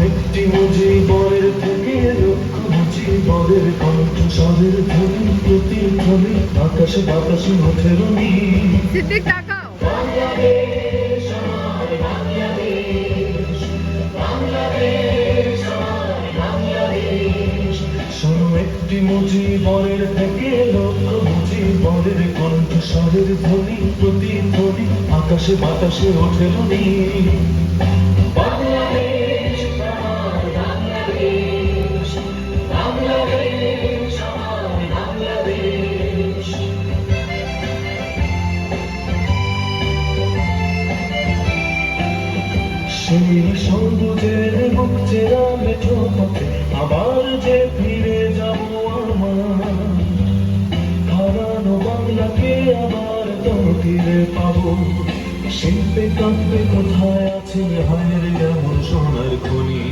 একটি মুজিবরের থেকে লক্ষ মুজিবরের কণ্ঠস্বরের ধ্বনি প্রতিধ্বনি আকাশে বাতাসে ওঠে রুনি। বাংলাদেশ আমার বাংলাদেশ, বাংলাদেশ আমার বাংলাদেশ। শোনো একটি মুজিবরের থেকে লক্ষ মুজিবরের কণ্ঠস্বরের ধ্বনি প্রতিধ্বনি আকাশে বাতাসে ওঠে রুনি। বাংলাদেশ আমার বাংলাদেশ, বাংলাদেশ আমার বাংলাদেশ। সেই সবুজের বুক চেরা মেঠো পথে আবার যে ফিরে যাব আমার, হারানো বাংলাকে আবার তো ফিরে পাবো। শিল্পে কাঁপবে কোথায় আছে হায়ের এমন সোনার খনি।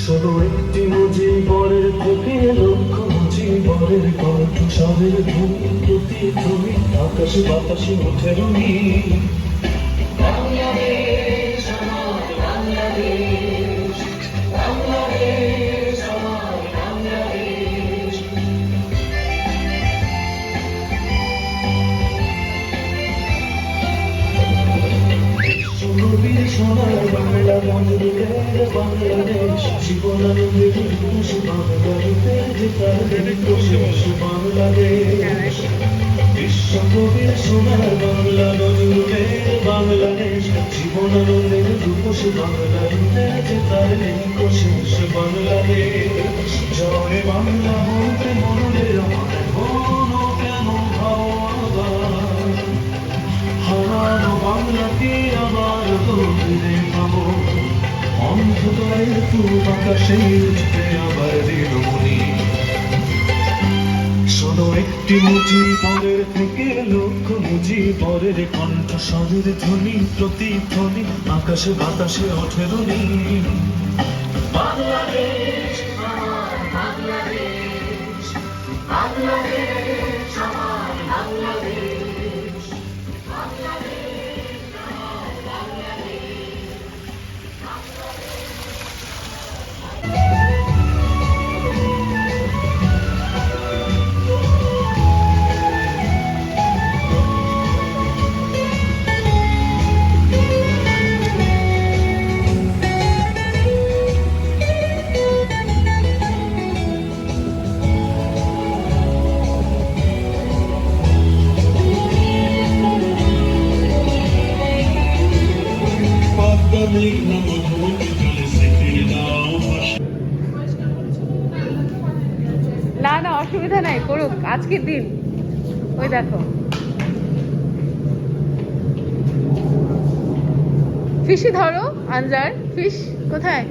শুধু একটি মুজিবরের থেকে লক্ষ মুজিবরের কণ্ঠস্বরের ধ্বনি প্রতিধ্বনি আকাশে বাতাসে ওঠে রুনি। বাংলাদেশ আমার বাংলাদেশ, বাংলাদেশ আমার বাংলাদেশ। নবীর সোনার বাংলা মন্দিরের বাংলাদেশ, জীবনানন্দের দিবস বাংলাতে যেতার কোশেষ বাংলাদেশ। বিশ্বকবির সোনার বাংলা নজরুলের বাংলাদেশ, জীবনানন্দের দিবস বাংলাতে যেতার কোশেষ বাংলাদেশ। জয় বাংলা বলতে মনে আমার মনো কেন ভাবা, হারানো বাংলাকে আবার তো ফিরে পাবো। অন্ধকারের পূব আকাশে উঠবে আবার দিনমণি। শোনো একটি মুজিবরের থেকে লক্ষ মুজিবরের কণ্ঠস্বরের ধ্বনি প্রতিধ্বনি আকাশে বাতাসে ওঠে রুনি। বাংলাদেশ আমার বাংলাদেশ, বাংলাদেশ আমার বাংলাদেশ, বাংলাদেশ আমার বাংলাদেশ। না না অসুবিধা নাই, করুক আজকের দিন। ওই দেখো ফিশি ধরো, আনজার ফিশ কোথায়?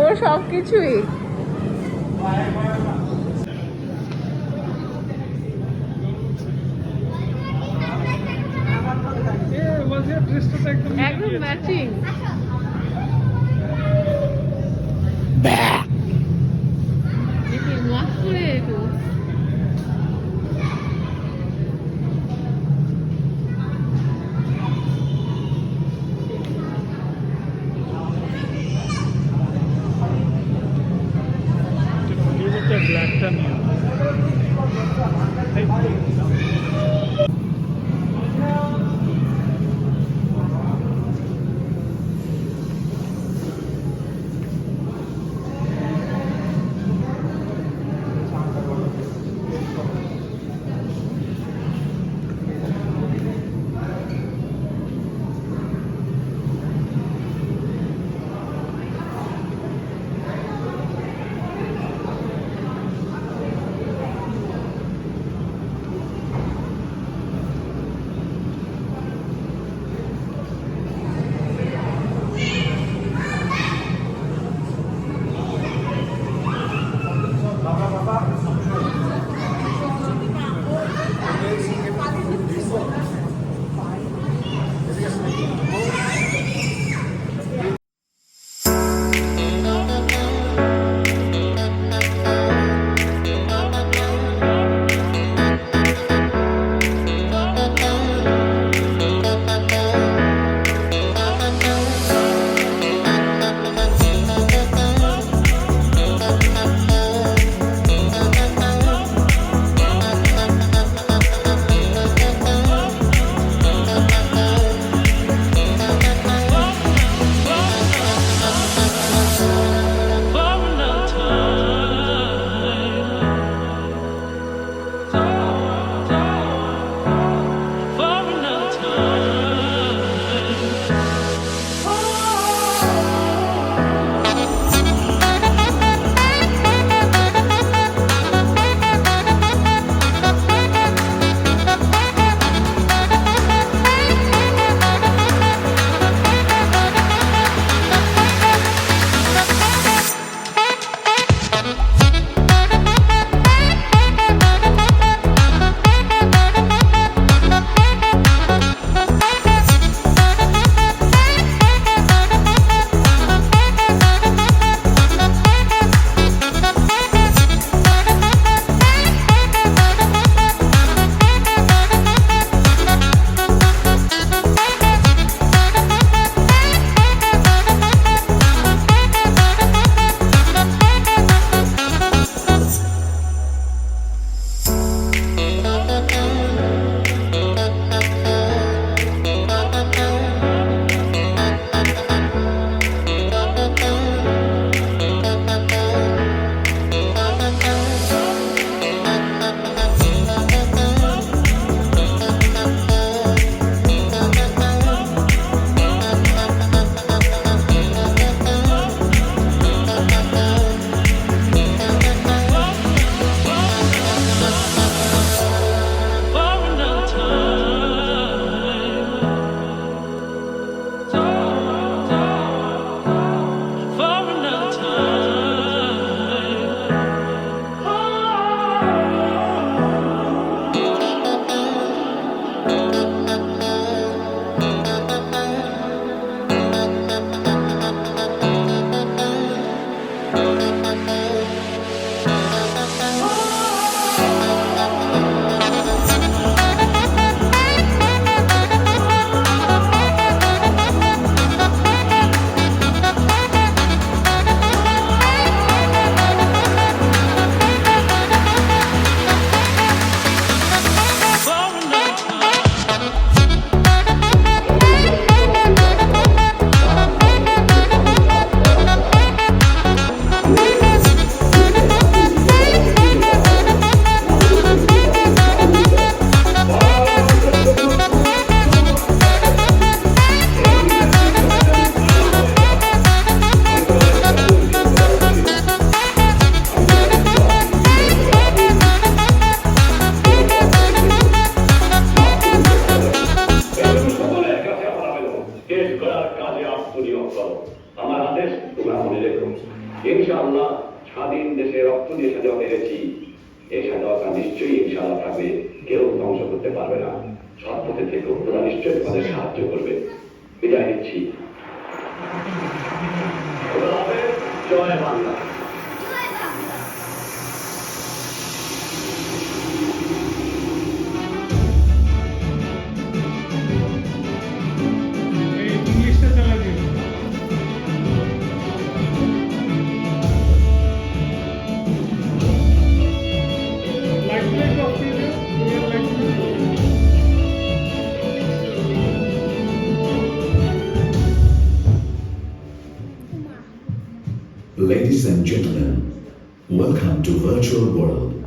ওর সব কিছুই একদম ম্যাচিং। একটা নিয়ে ইনশাআল্লাহ স্বাধীন দেশে রক্ত দিয়ে স্বাধীনতা এনেছি। এই স্বাধীনতা নিশ্চয়ই ইনশাআল্লাহ থাকবে, কেউ ধ্বংস করতে পারবে না। সৎ পথে থেকে ওরা নিশ্চয়ই তোমাদের সাহায্য করবে। বিদায় নিচ্ছি। জয় Bangla. Welcome to Virtual World.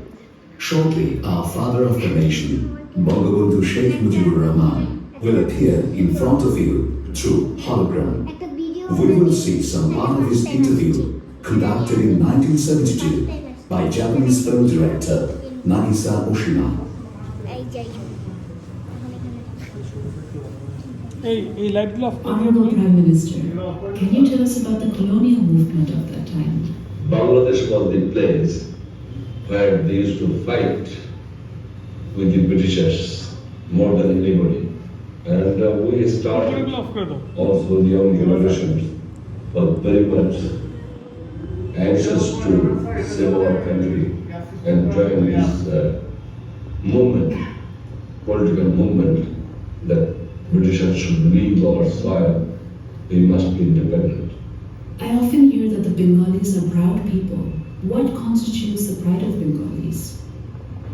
Shortly, our father of the nation, Bangabandhu Sheikh Mujibur Rahman, will appear in front of you through hologram. We will see some part of his interview conducted in 1972 by Japanese film director Nagisa Oshima. Honorable Prime Minister, can you tell us about the colonial movement of that time? Bangladesh was the place where they used to fight with the Britishers more than anybody. And we started also the young generation was very much anxious to save our country and join this movement, political movement that Britishers should leave our soil, we must be independent. I often hear that the Bengalis are proud people. What constitutes the pride of Bengalis?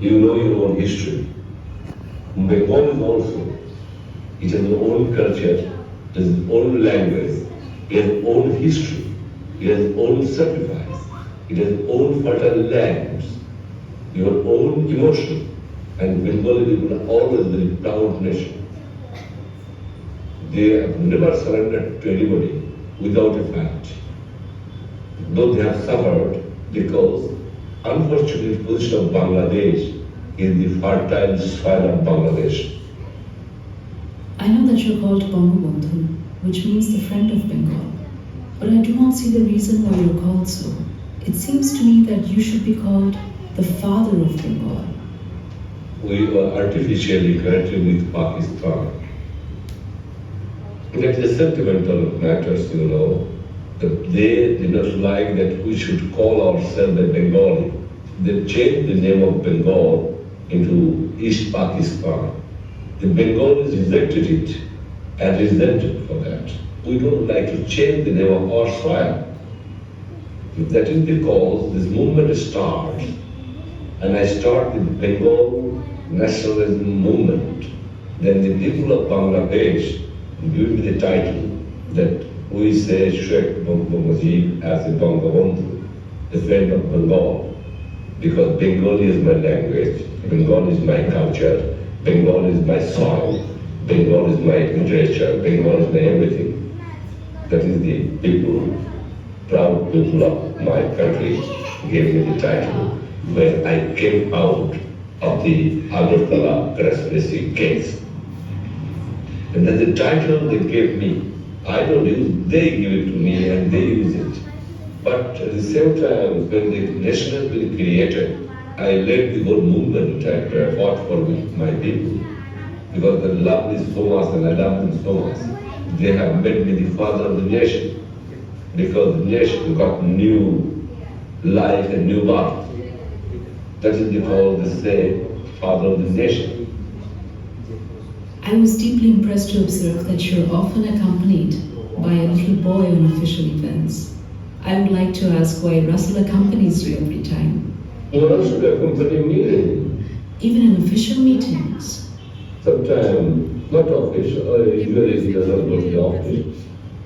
You know your own history. Bengal is also, it has its own culture, it has its own language, it has its own history, it has its own sacrifice, it has its own fertile lands, your own emotion, and Bengali people are always a very proud nation. They have never surrendered to anybody without a fight. Though they have suffered because unfortunately the position of Bangladesh is the fertile soil of Bangladesh. I know that you're called Bangabandhu, which means the friend of Bengal. But I do not see the reason why you're called so. It seems to me that you should be called the father of Bengal. We were artificially connected with Pakistan. It is sentimental matters, you know, that they did not like that we should call ourselves a Bengali. They changed the name of Bengal into East Pakistan. The Bengalis rejected it and resented for that. We don't like to change the name of our soil. That is because this movement starts, and I start the Bengal nationalism movement. Then the people of Bangladesh give me the title that we say Sheikh Mujib as a Bangabandhu, the friend of Bengal, because Bengali is my language, Bengal is my culture, Bengal is my soil, Bengal is my literature, Bengal is my everything. That is the people, proud people of my country gave me the title when I came out of the Agartala conspiracy case. And then the title they gave me, I don't use, they give it to me and they use it. But at the same time, when the nation has been created, I led the whole movement and fought for my people. Because they love me so much and I love them so much. They have made me the father of the nation. Because the nation got new life and new birth. That is because they say, father of the nation. I was deeply impressed to observe that you're often accompanied by a little boy on official events. I would like to ask why Russell accompanies you every time. Why should accompany me? Even in official meetings. Sometimes, not official, usually he doesn't go to the office.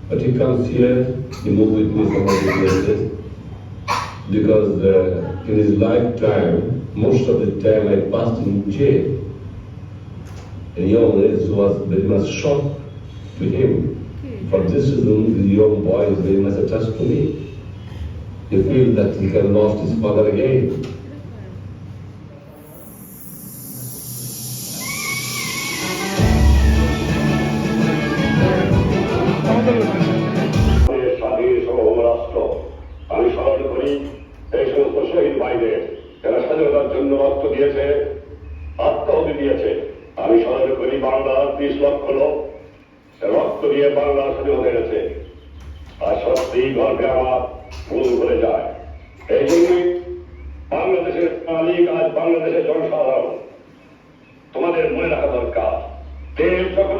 But he comes here, he moves with me some other places. Because in his lifetime, most of the time I passed in jail. And young age was very much shocked to him. For this reason, the young boy is very much attached to me. He feels that he can lost his father again. স্বাধীন সার্বভৌম রাষ্ট্র আমি স্মরণ করি এই সমস্ত শহীদ ভাইদের যারা স্বাধীনতার জন্য রক্ত দিয়েছে, আত্মাহুতি দিয়েছে। আমি স্মরণ করি বাংলার 30 লক্ষ লোক রক্ত দিয়ে বাংলা স্বাধীনতা এনেছে। আর সত্যিই গর্বে আমার ভুল করে যায়। এই জন্যই বাংলাদেশের মালিক আজ বাংলাদেশের জনসাধারণ। তোমাদের মনে রাখা দরকার দেশ যখন